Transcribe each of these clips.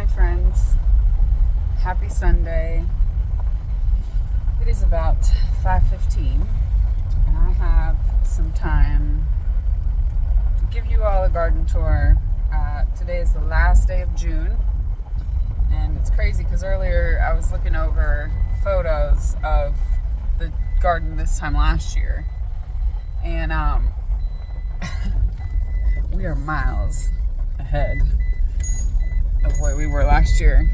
my friends. Happy Sunday. It is about 5:15 and I have some time to give you all a garden tour. Today is the last day of June, and it's crazy because earlier I was looking over photos of the garden this time last year, and we are miles ahead of where we were last year,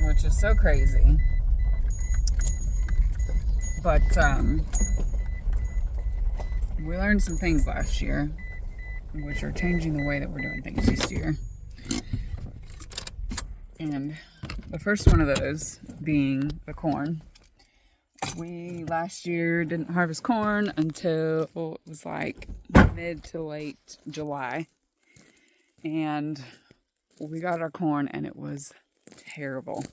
which is so crazy. But we learned some things last year, which are changing the way that we're doing things this year. And the first one of those being the corn. We last year didn't harvest corn until it was like mid to late July. And we got our corn and it was terrible.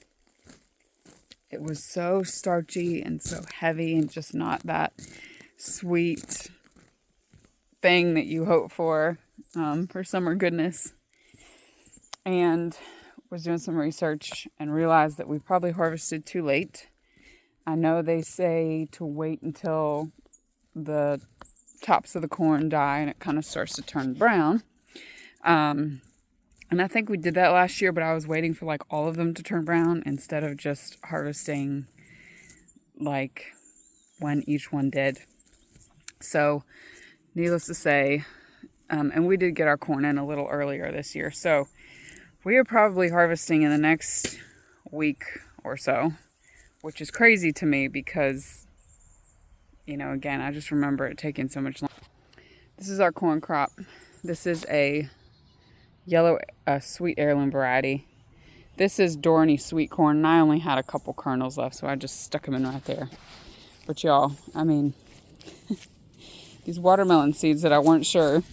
It was so starchy and so heavy and just not that sweet thing that you hope for summer goodness. And was doing some research and realized that we probably harvested too late. I know they say to wait until the tops of the corn die and it kind of starts to turn brown. And I think we did that last year, but I was waiting for like all of them to turn brown instead of just harvesting like when each one did. So needless to say, and we did get our corn in a little earlier this year. So we are probably harvesting in the next week or so, which is crazy to me because, again, I just remember it taking so much longer. This is our corn crop. This is a yellow sweet heirloom variety. This is Dorney sweet corn, and I only had a couple kernels left, so I just stuck them in right there. But y'all, these watermelon seeds that I weren't sure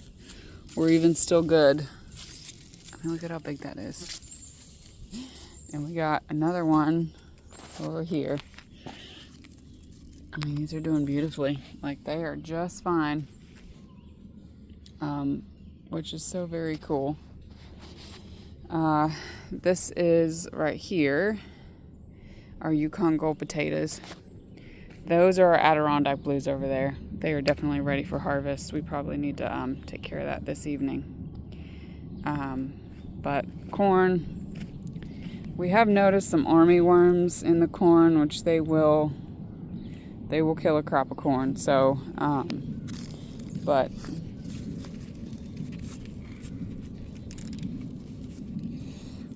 were even still good. Look at how big that is. And we got another one over here. These are doing beautifully. Like, they are just fine. Which is so very cool. This is right here, our Yukon Gold potatoes. Those are our Adirondack blues over there. They are definitely ready for harvest. We probably need to take care of that this evening. But corn, we have noticed some army worms in the corn, which they will kill a crop of corn. So, but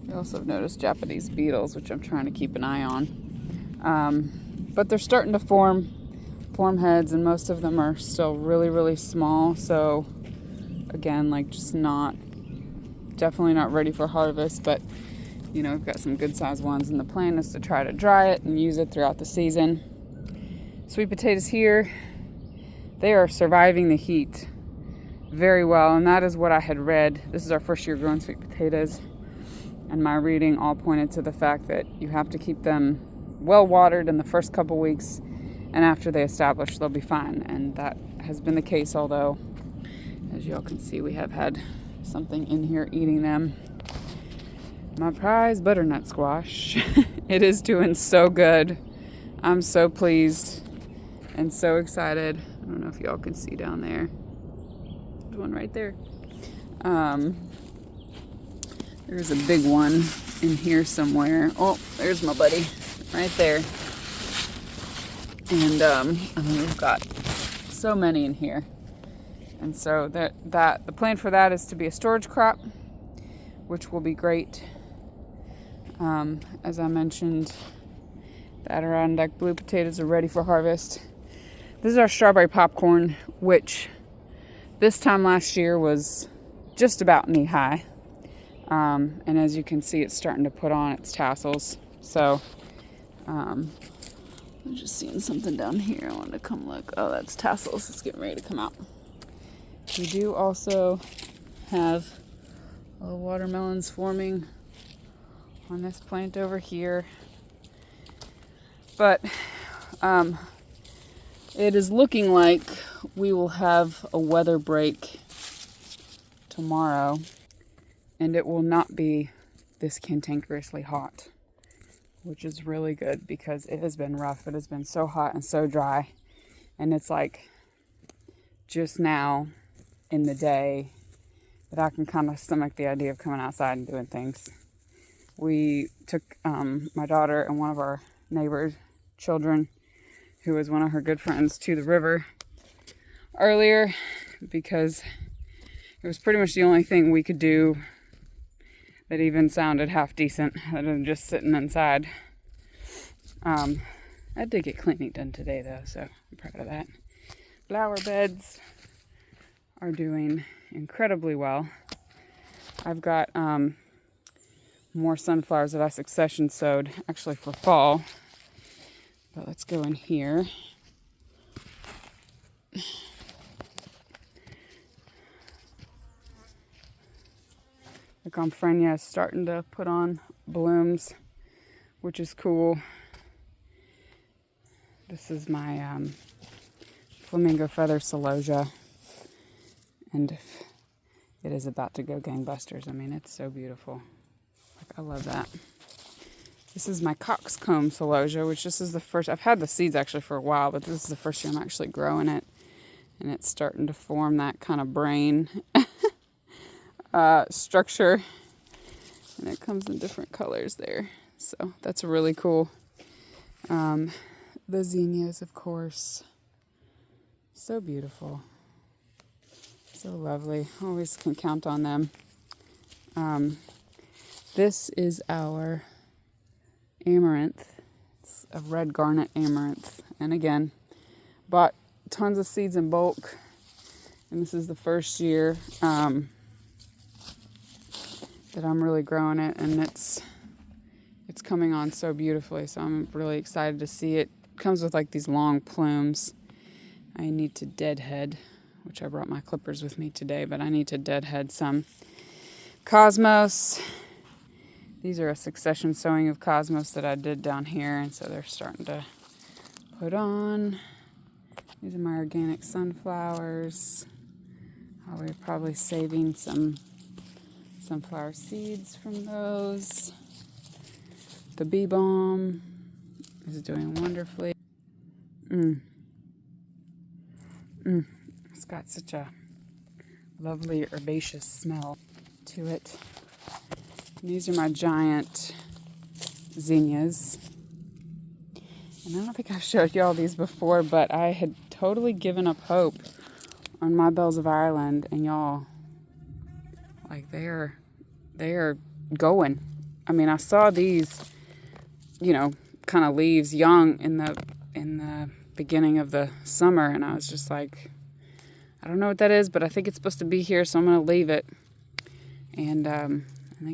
we also have noticed Japanese beetles, which I'm trying to keep an eye on. But they're starting to form heads, and most of them are still really, really small. So again, definitely not ready for harvest, but we've got some good sized ones, and the plan is to try to dry it and use it throughout the season. Sweet potatoes here, they are surviving the heat very well, and that is what I had read. This is our first year growing sweet potatoes, and my reading all pointed to the fact that you have to keep them well watered in the first couple weeks, and after they establish, they'll be fine. And that has been the case, although as y'all can see, we have had something in here eating them. My prize butternut squash. It is doing so good. I'm so pleased and so excited. I don't know if y'all can see down there. There's one right there. There's a big one in here somewhere. Oh, there's my buddy right there. And we've got so many in here. And so the plan for that is to be a storage crop, which will be great. As I mentioned, the Adirondack blue potatoes are ready for harvest. This is our strawberry popcorn, which this time last year was just about knee high. And as you can see, it's starting to put on its tassels. So, I'm just seeing something down here. I wanted to come look. Oh, that's tassels. It's getting ready to come out. We do also have watermelons forming on this plant over here. But it is looking like we will have a weather break tomorrow, and it will not be this cantankerously hot, which is really good because it has been rough. It has been so hot and so dry. And it's like just now in the day that I can kind of stomach the idea of coming outside and doing things. We took my daughter and one of our neighbors' children, who was one of her good friends, to the river earlier because it was pretty much the only thing we could do that even sounded half decent other than just sitting inside. I did get cleaning done today though, so I'm proud of that. Flower beds are doing incredibly well. I've got more sunflowers that I succession sowed actually for fall. But let's go in here. The Gomphrenia is starting to put on blooms, which is cool. This is my flamingo feather celosia, and it is about to go gangbusters. I mean, it's so beautiful. Like, I love that. This is my coxcomb celosia, which this is the first. I've had the seeds actually for a while, but this is the first year I'm actually growing it, and it's starting to form that kind of brain structure, and it comes in different colors there, so that's really cool. The zinnias, of course, so beautiful, so lovely. Always can count on them. This is our amaranth. It's a red garnet amaranth, and again, bought tons of seeds in bulk, and this is the first year that I'm really growing it, and it's coming on so beautifully, so I'm really excited to see it. It comes with like these long plumes. I need to deadhead, which I brought my clippers with me today, but I need to deadhead some cosmos. These are a succession sowing of cosmos that I did down here, and so they're starting to put on. These are my organic sunflowers. I'll be probably saving some sunflower seeds from those. The bee balm is doing wonderfully. It's got such a lovely herbaceous smell to it. And these are my giant zinnias. And I don't think I've showed you all these before, but I had totally given up hope on my Bells of Ireland, and y'all, like, they are going. I mean, I saw these, kind of leaves young in the beginning of the summer, and I was just like, I don't know what that is, but I think it's supposed to be here, so I'm going to leave it. And I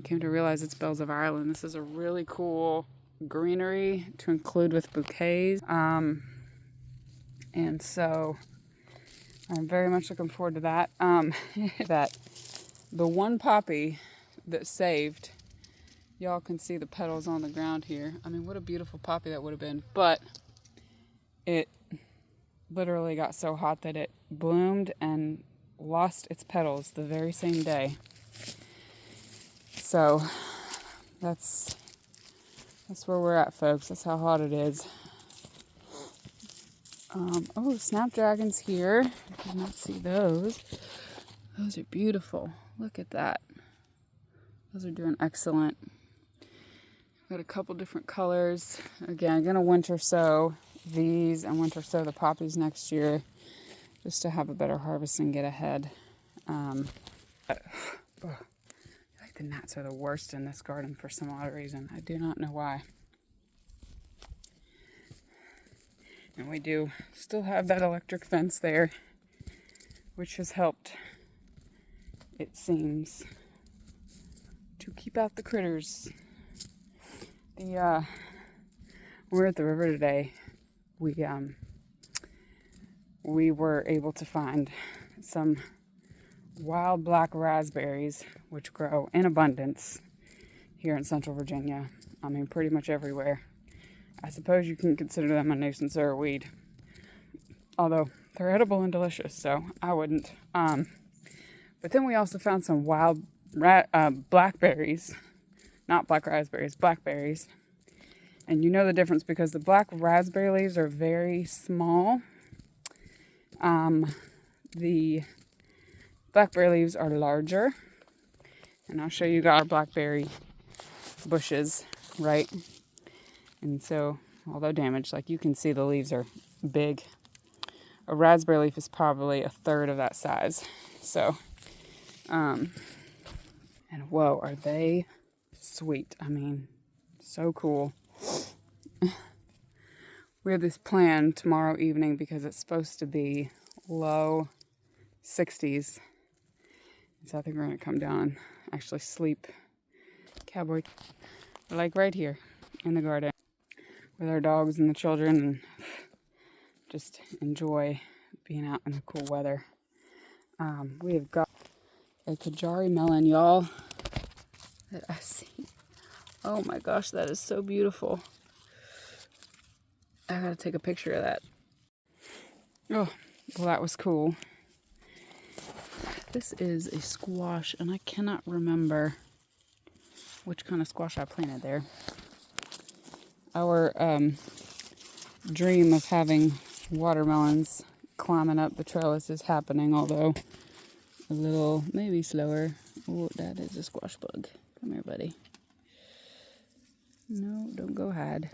came to realize it's Bells of Ireland. This is a really cool greenery to include with bouquets. And so I'm very much looking forward to that. That the one poppy that saved, y'all can see the petals on the ground here. I mean, what a beautiful poppy that would have been. But it literally got so hot that it bloomed and lost its petals the very same day. So that's where we're at, folks. That's how hot it is. Snapdragons here. You did not see those. Those are beautiful. Look at that. Those are doing excellent. Got a couple different colors. Again, I'm going to winter sow these and winter sow the poppies next year just to have a better harvest and get ahead. The gnats are the worst in this garden for some odd reason. I do not know why. And we do still have that electric fence there, which has helped, it seems, to keep out the critters. We're at the river today. We were able to find some wild black raspberries, which grow in abundance here in Central Virginia. I mean, pretty much everywhere. I suppose you can consider them a nuisance or a weed, although they're edible and delicious, so I wouldn't. But then we also found some wild blackberries not black raspberries, blackberries. And you know the difference because the black raspberry leaves are very small. The blackberry leaves are larger. And I'll show you our blackberry bushes, right? And so, although damaged, like you can see the leaves are big. A raspberry leaf is probably a third of that size. So, and whoa, are they sweet. I mean, so cool. We have this plan tomorrow evening because it's supposed to be low 60s. So I think we're going to come down, actually sleep cowboy, like right here in the garden with our dogs and the children and just enjoy being out in the cool weather. We have got a Kajari melon, y'all, that I see. Oh my gosh, that is so beautiful. I gotta take a picture of that. Oh, well, that was cool. This is a squash, and I cannot remember which kind of squash I planted there. Our dream of having watermelons climbing up the trellis is happening, although a little, maybe slower. Oh, that is a squash bug. Come here, buddy. No, don't go hide.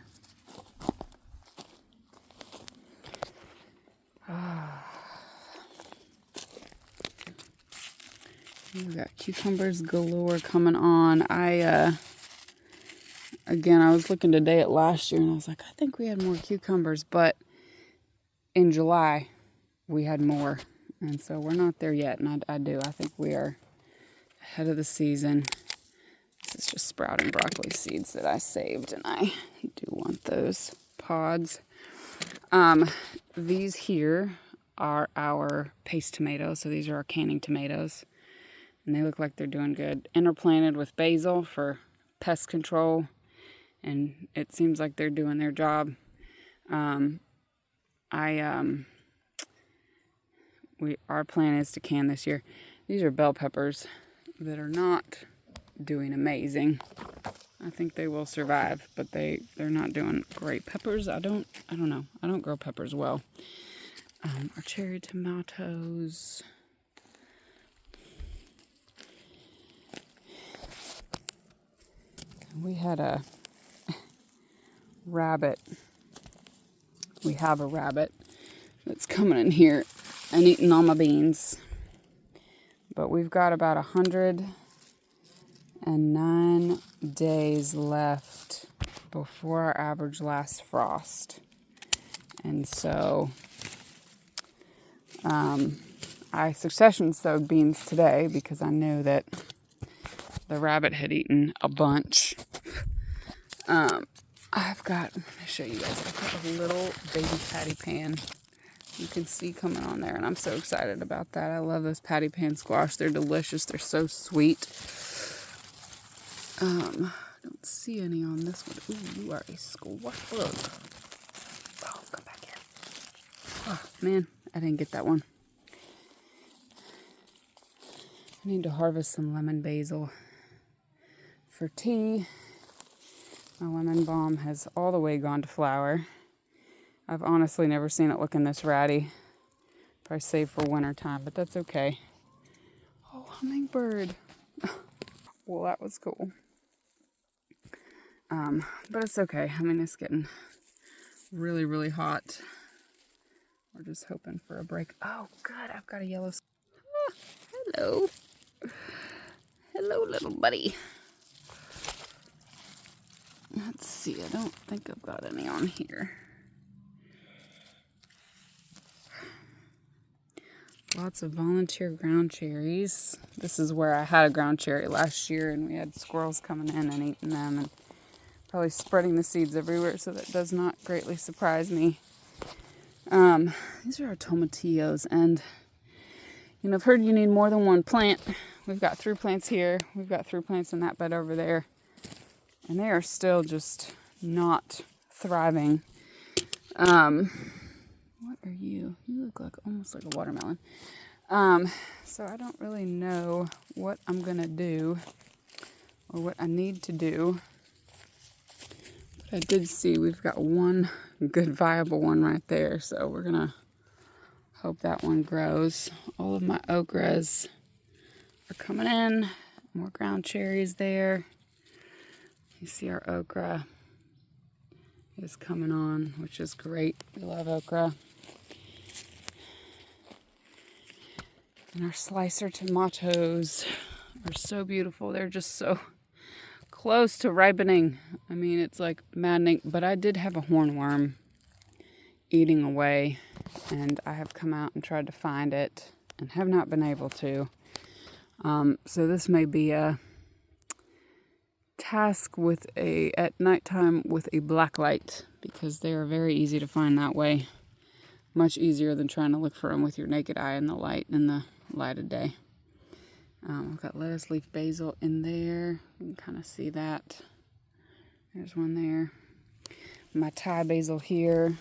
We've got cucumbers galore coming on. Again, I was looking today at last year and I was like, I think we had more cucumbers, but in July we had more. And so we're not there yet. And I think we are ahead of the season. This is just sprouting broccoli seeds that I saved, and I do want those pods. These here are our paste tomatoes. So these are our canning tomatoes. And they look like they're doing good. Interplanted with basil for pest control. And it seems like they're doing their job. Our plan is to can this year. These are bell peppers that are not doing amazing. I think they will survive, but they're not doing great. Peppers, I don't know. I don't grow peppers well. Our cherry tomatoes. We had a rabbit. We have a rabbit that's coming in here and eating all my beans. But we've got about 109 days left before our average last frost. And so I succession sowed beans today because I knew that the rabbit had eaten a bunch. I've got, let me show you guys, I've got a little baby patty pan you can see coming on there, and I'm so excited about that. I love those patty pan squash. They're delicious. They're so sweet. I don't see any on this one. Ooh, you are a squash bug. Oh, come back here. Oh, man, I didn't get that one. I need to harvest some lemon basil for tea. My lemon balm has all the way gone to flower. I've honestly never seen it looking this ratty. Probably save for winter time, but that's okay. Oh, hummingbird. Well, that was cool. But it's okay. I mean, it's getting really, really hot. We're just hoping for a break. Oh, good. I've got a yellow. Ah, hello. Hello, little buddy. Let's see. I don't think I've got any on here. Lots of volunteer ground cherries. This is where I had a ground cherry last year, and we had squirrels coming in and eating them, and probably spreading the seeds everywhere, so that does not greatly surprise me. These are our tomatillos, and I've heard you need more than one plant. We've got 3 plants here. We've got 3 plants in that bed over there, and they are still just not thriving. What are you? You look like almost like a watermelon. So I don't really know what I'm gonna do. or what I need to do. But I did see we've got one good viable one right there, so we're gonna hope that one grows. All of my okras are coming in. More ground cherries there. You see our okra is coming on, which is great. We love okra. And our slicer tomatoes are so beautiful. They're just so close to ripening. I mean, it's like maddening. But I did have a hornworm eating away, and I have come out and tried to find it and have not been able to. So this may be a task with at nighttime with a black light, because they are very easy to find that way. Much easier than trying to look for them with your naked eye in the light of day. We've got lettuce leaf basil in there. You can kind of see that. There's one there. My Thai basil here.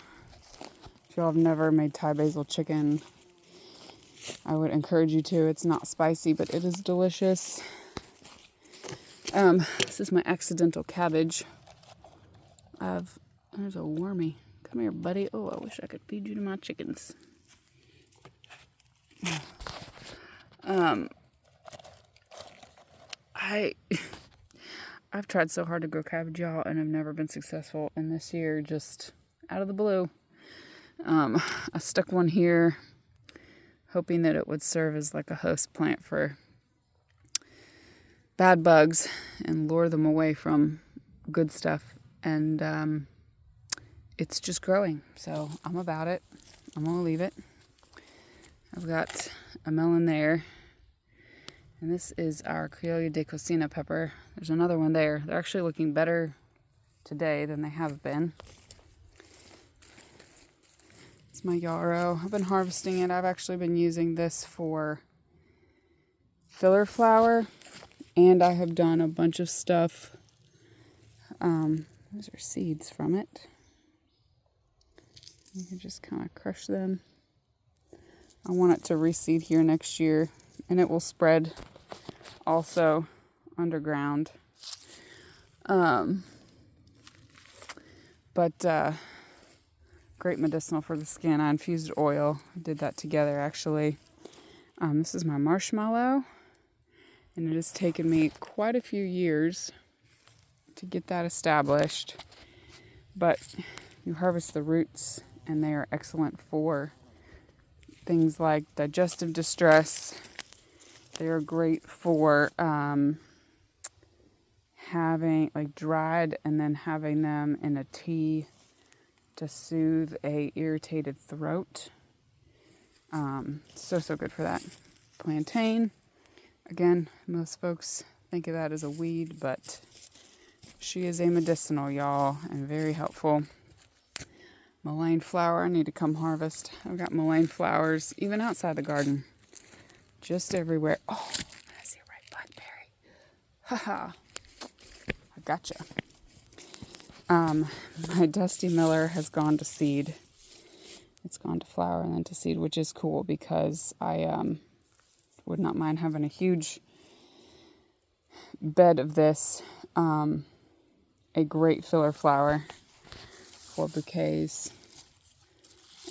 If y'all have never made Thai basil chicken, I would encourage you to. It's not spicy, but it is delicious. This is my accidental cabbage. There's a wormy. Come here, buddy. Oh, I wish I could feed you to my chickens. I've tried so hard to grow cabbage, y'all, and I've never been successful. And this year, just out of the blue, I stuck one here, hoping that it would serve as like a host plant for bad bugs and lure them away from good stuff. And it's just growing, so I'm about it. I'm gonna leave it. I've got a melon there, and this is our Criollo de Cocina pepper. There's another one there. They're actually looking better today than they have been. It's my yarrow. I've been harvesting it. I've actually been using this for filler flower, and I have done a bunch of stuff. Those are seeds from it. You can just kind of crush them. I want it to reseed here next year, and it will spread also underground. Great medicinal for the skin. I infused oil. I did that together, actually. This is my marshmallow, and it has taken me quite a few years to get that established. But you harvest the roots, and they are excellent for things like digestive distress. They are great for having like dried and then having them in a tea to soothe a irritated throat. So good for that. Plantain, again, most folks think of that as a weed, but she is a medicinal, y'all, and very helpful. Mullein flower, I need to come harvest. I've got mullein flowers even outside the garden, just everywhere. Oh, I see a ripe blackberry. Haha, I gotcha. My Dusty Miller has gone to seed. It's gone to flower and then to seed, which is cool because I would not mind having a huge bed of this. A great filler flower for bouquets.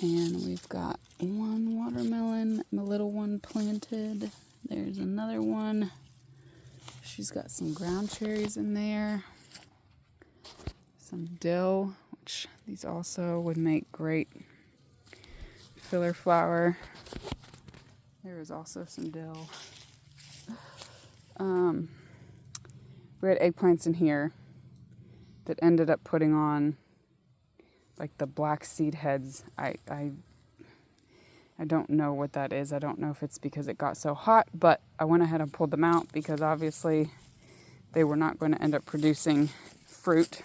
And we've got one watermelon, my little one planted. There's another one. She's got some ground cherries in there. Some dill, which these also would make great filler flower. There is also some dill. We had eggplants in here that ended up putting on like the black seed heads. I don't know what that is. I don't know if it's because it got so hot, but I went ahead and pulled them out because obviously they were not going to end up producing fruit.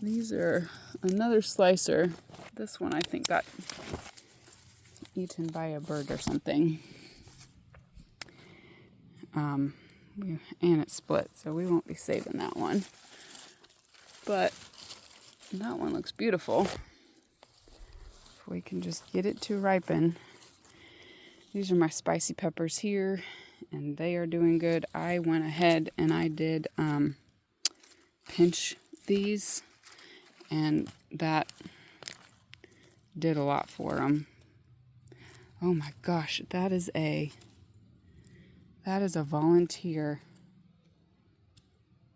These are another slicer. This one I think got eaten by a bird or something. And it split, so we won't be saving that one. But that one looks beautiful. If we can just get it to ripen. These are my spicy peppers here. and they are doing good. I went ahead and I did pinch these, and that did a lot for them. Oh my gosh, that is a volunteer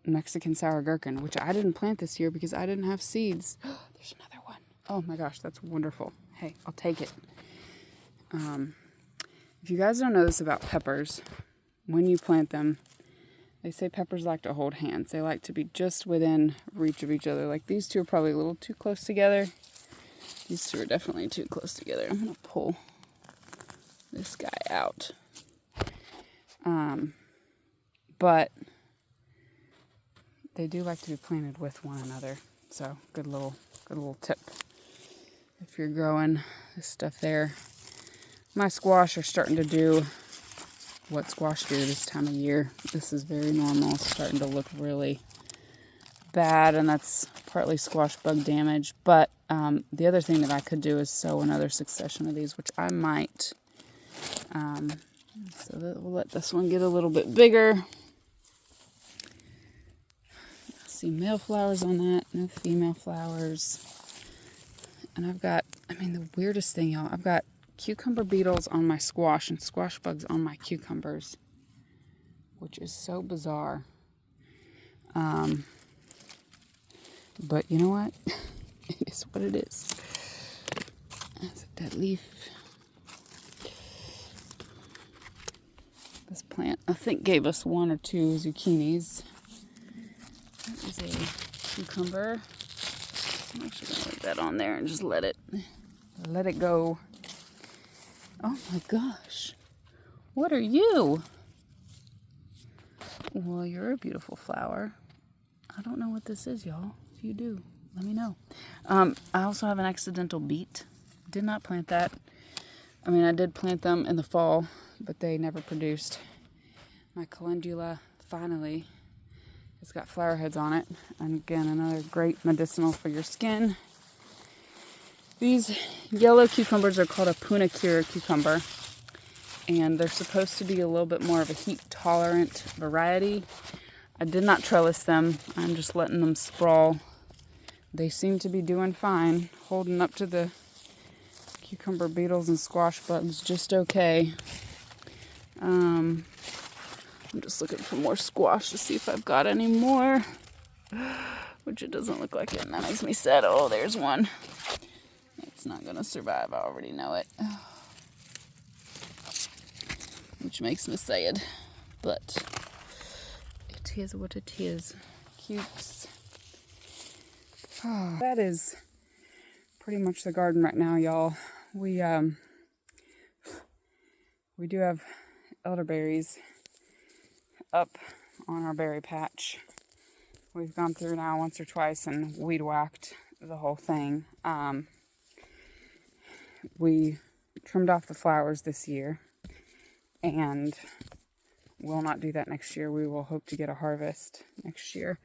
Mexican sour gherkin, which I didn't plant this year because I didn't have seeds. There's another one. Oh my gosh, that's wonderful. Hey, I'll take it. If you guys don't know this about peppers, when you plant them, they say peppers like to hold hands. They like to be just within reach of each other. Like these two are probably a little too close together. These two are definitely too close together. I'm going to pull this guy out. But they do like to be planted with one another. So good little tip if you're growing this stuff there. My squash are starting to do what squash do this time of year. This is very normal. It's starting to look really bad, and that's partly squash bug damage. But the other thing that I could do is sow another succession of these, which I might. So that we'll let this one get a little bit bigger. I see male flowers on that, no female flowers. And I've got, the weirdest thing, y'all, I've got cucumber beetles on my squash and squash bugs on my cucumbers, which is so bizarre. But you know what? It is what it is. That's a dead leaf. This plant, I think, gave us 1 or 2 zucchinis. That is a cucumber. I'm actually going to leave that on there and just let it go. Oh my gosh. What are you? Well, you're a beautiful flower. I don't know what this is, y'all. If you do, let me know. I also have an accidental beet. Did not plant that. I did plant them in the fall, but they never produced. My calendula finally has got flower heads on it. And again, another great medicinal for your skin. These yellow cucumbers are called a punicura cucumber. And they're supposed to be a little bit more of a heat-tolerant variety. I did not trellis them. I'm just letting them sprawl. They seem to be doing fine, holding up to the cucumber beetles and squash bugs just okay. I'm just looking for more squash to see if I've got any more, which it doesn't look like it, and that makes me sad. Oh, there's one. It's not going to survive. I already know it. Which makes me sad, but it is what it is. Cutes. Oh, that is pretty much the garden right now, y'all. We do have elderberries up on our berry patch. We've gone through now once or twice and weed whacked the whole thing. We trimmed off the flowers this year, and we'll not do that next year. We will hope to get a harvest next year.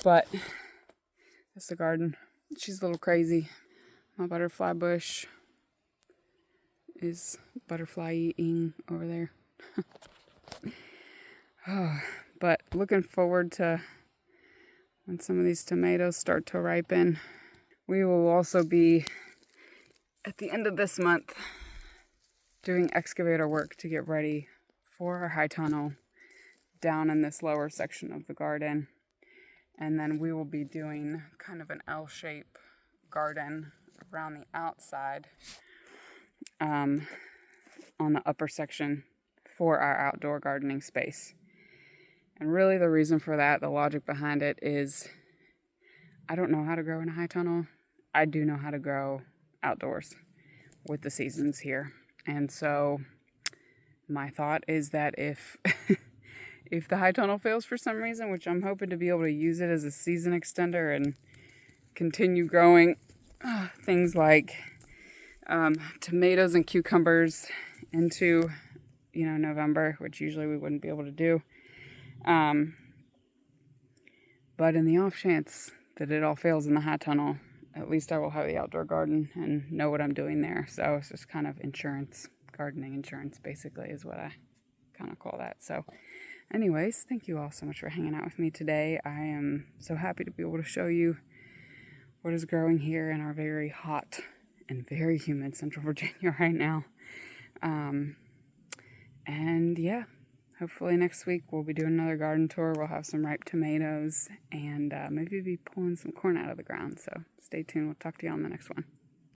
But that's the garden. She's a little crazy. My butterfly bush is butterfly eating over there. But looking forward to when some of these tomatoes start to ripen. We will also be, at the end of this month, doing excavator work to get ready for our high tunnel down in this lower section of the garden. And then we will be doing kind of an L-shape garden around the outside on the upper section for our outdoor gardening space. And really the reason for that, the logic behind it is I don't know how to grow in a high tunnel. I do know how to grow outdoors with the seasons here. And so my thought is that if the high tunnel fails for some reason, which I'm hoping to be able to use it as a season extender and continue growing things like tomatoes and cucumbers into, November, which usually we wouldn't be able to do. But in the off chance that it all fails in the high tunnel, at least I will have the outdoor garden and know what I'm doing there. So it's just kind of insurance. gardening insurance, basically, is what I kind of call that. So anyways, thank you all so much for hanging out with me today. I am so happy to be able to show you what is growing here in our very hot and very humid Central Virginia right now. And yeah, hopefully next week we'll be doing another garden tour. We'll have some ripe tomatoes and maybe be pulling some corn out of the ground. So stay tuned. We'll talk to you on the next one.